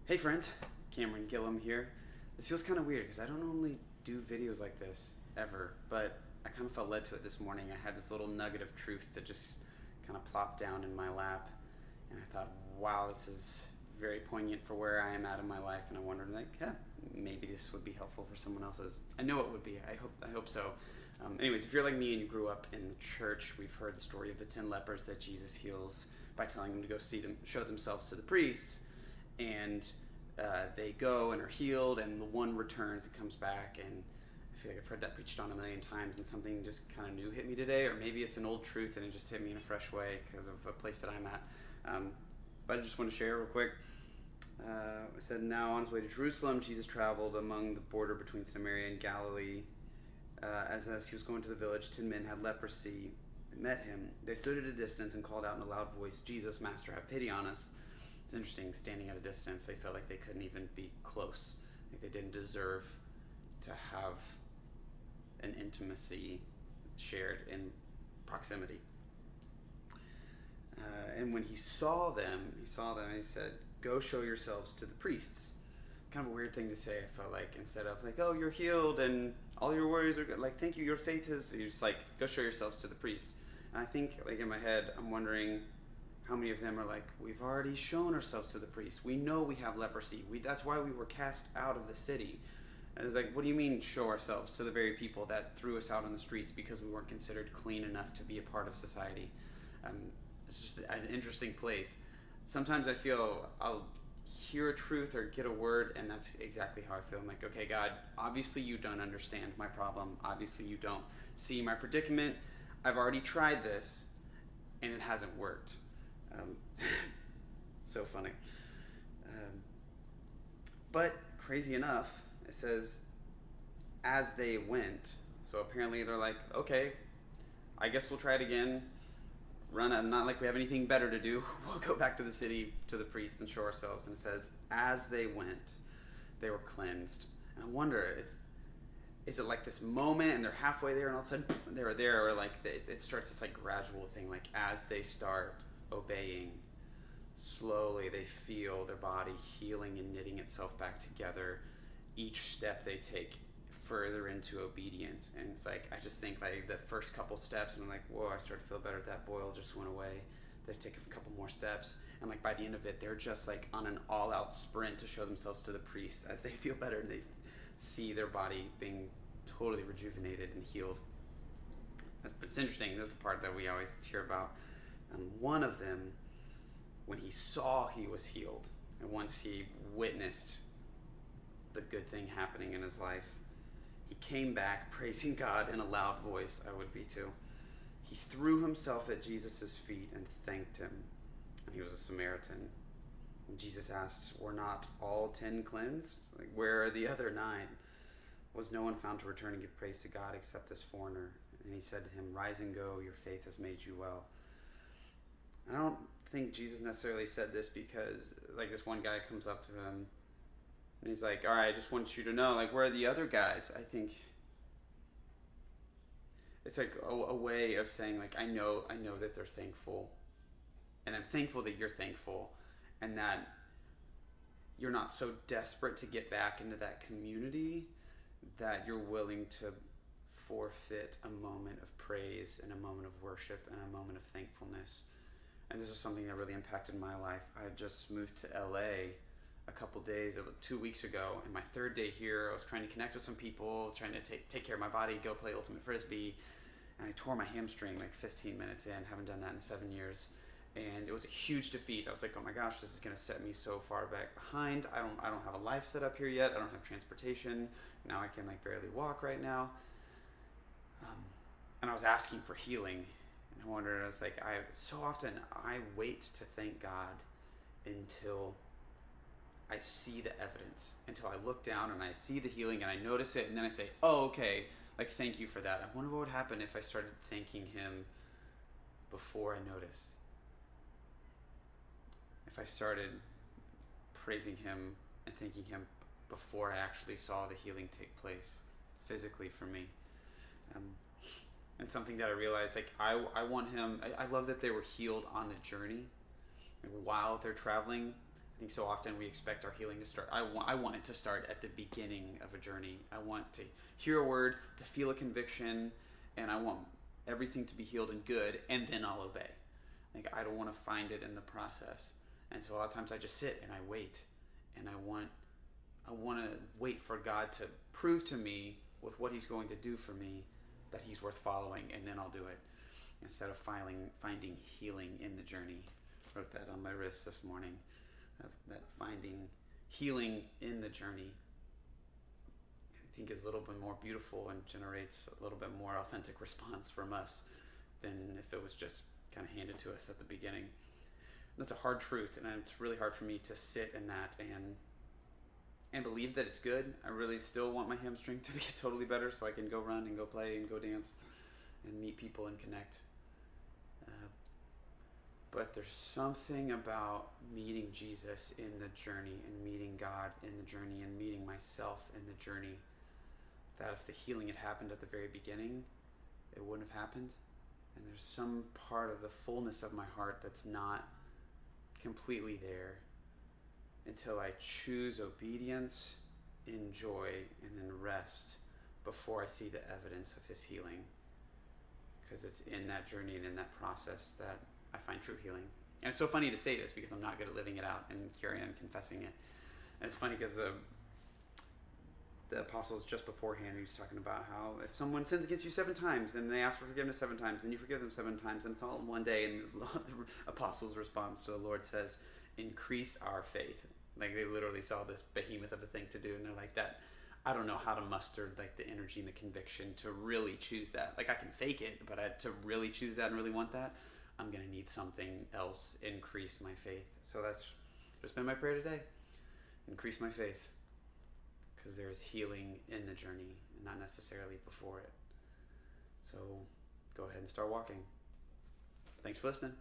Hey friends, Cameron Gillum here. This feels kind of weird because I don't normally do videos like this ever, but I kind of felt led to it this morning. I had this little nugget of truth that just kind of plopped down in my lap, and I thought, wow, this is very poignant for where I am at in my life, and I wondered, like, yeah, maybe this would be helpful for someone else's. I know it would be. I hope so. Anyways, if you're like me and you grew up in the church, we've heard the story of the 10 lepers that Jesus heals by telling them to go show themselves to the priests, and they go and are healed, and the one returns and comes back. And I feel like I've heard that preached on a million times, and something just kind of new hit me today, or maybe it's an old truth and it just hit me in a fresh way because of a place that I'm at. But I just want to share real quick. It said, now on his way to Jerusalem, Jesus traveled among the border between Samaria and Galilee. As he was going to the village, 10 men had leprosy. They met him. They stood at a distance and called out in a loud voice, Jesus, Master, have pity on us. It's interesting, standing at a distance, they felt like they couldn't even be close. Like they didn't deserve to have an intimacy shared in proximity. And when he saw them, and he said, go show yourselves to the priests. Kind of a weird thing to say, I felt like, instead of like, oh, you're healed and all your worries are good. Like, thank you, your faith has, you're just like, go show yourselves to the priests. And I think, like, in my head, I'm wondering how many of them are like, we've already shown ourselves to the priests. We know we have leprosy. That's why we were cast out of the city. And it's like, what do you mean show ourselves to the very people that threw us out on the streets because we weren't considered clean enough to be a part of society? It's just an interesting place. Sometimes I feel I'll hear a truth or get a word, and that's exactly how I feel. I'm like, okay, God, obviously you don't understand my problem. Obviously you don't see my predicament. I've already tried this, and it hasn't worked. Um, so funny. Um, but crazy enough, it says, as they went. So apparently they're like, okay, I guess we'll try it again. Not like we have anything better to do. We'll go back to the city, to the priests, and show ourselves. And it says, as they went, they were cleansed. And I wonder, is it like this moment and they're halfway there and all of a sudden they're there, or like it starts this like gradual thing, like as they start obeying, slowly they feel their body healing and knitting itself back together each step they take further into obedience. And it's like, I just think like the first couple steps and I'm like, whoa, I started to feel better, that boil just went away. They take a couple more steps, and like by the end of it they're just like on an all-out sprint to show themselves to the priest as they feel better and they see their body being totally rejuvenated and healed. But it's interesting, that's the part that we always hear about. And one of them, when he saw he was healed, and once he witnessed the good thing happening in his life, he came back praising God in a loud voice. I would be too. He threw himself at Jesus' feet and thanked him. And he was a Samaritan. And Jesus asked, were not all 10 cleansed? Like, where are the other 9? Was no one found to return and give praise to God except this foreigner? And he said to him, rise and go, your faith has made you well. I don't think Jesus necessarily said this because, like, this one guy comes up to him and he's like, all right, I just want you to know, like, where are the other guys? I think it's like a way of saying, like, I know that they're thankful, and I'm thankful that you're thankful, and that you're not so desperate to get back into that community that you're willing to forfeit a moment of praise and a moment of worship and a moment of thankfulness. And this was something that really impacted my life. I had just moved to LA a couple days, 2 weeks ago, and my third day here, I was trying to connect with some people, trying to take care of my body, go play ultimate frisbee, and I tore my hamstring like 15 minutes in. Haven't done that in 7 years, and it was a huge defeat. I was like, oh my gosh, this is going to set me so far back behind. I don't have a life set up here yet. I don't have transportation. Now I can like barely walk right now. And I was asking for healing, and I wondered, I was like, so often I wait to thank God until I see the evidence, until I look down and I see the healing and I notice it, and then I say, oh, okay, like, thank you for that. I wonder what would happen if I started thanking him before I noticed. If I started praising him and thanking him before I actually saw the healing take place physically for me. Um, and something that I realized, like, I want him, I love that they were healed on the journey, like, while they're traveling. I think so often we expect our healing to start. I want it to start at the beginning of a journey. I want to hear a word, to feel a conviction, and I want everything to be healed and good, and then I'll obey. Like, I don't want to find it in the process. And so a lot of times I just sit and I wait, and I want to wait for God to prove to me with what He's going to do for me that He's worth following, and then I'll do it instead of finding healing in the journey. I wrote that on my wrist this morning. That finding healing in the journey, I think, is a little bit more beautiful and generates a little bit more authentic response from us than if it was just kind of handed to us at the beginning. And that's a hard truth, and it's really hard for me to sit in that and believe that it's good. I really still want my hamstring to be totally better so I can go run and go play and go dance and meet people and connect. But there's something about meeting Jesus in the journey and meeting God in the journey and meeting myself in the journey that if the healing had happened at the very beginning, it wouldn't have happened. And there's some part of the fullness of my heart that's not completely there until I choose obedience in joy and in rest before I see the evidence of His healing. Because it's in that journey and in that process that I find true healing. And it's so funny to say this because I'm not good at living it out, and here I am confessing it. And it's funny because the apostles just beforehand, he was talking about how if someone sins against you 7 times and they ask for forgiveness 7 times and you forgive them 7 times and it's all in one day, and the apostles' response to the Lord says, increase our faith. Like, they literally saw this behemoth of a thing to do, and they're like, that I don't know how to muster like the energy and the conviction to really choose that. Like, I can fake it, but to really choose that and really want that, I'm going to need something else. Increase my faith. So that's just been my prayer today. Increase my faith. Because there's healing in the journey and not necessarily before it. So go ahead and start walking. Thanks for listening.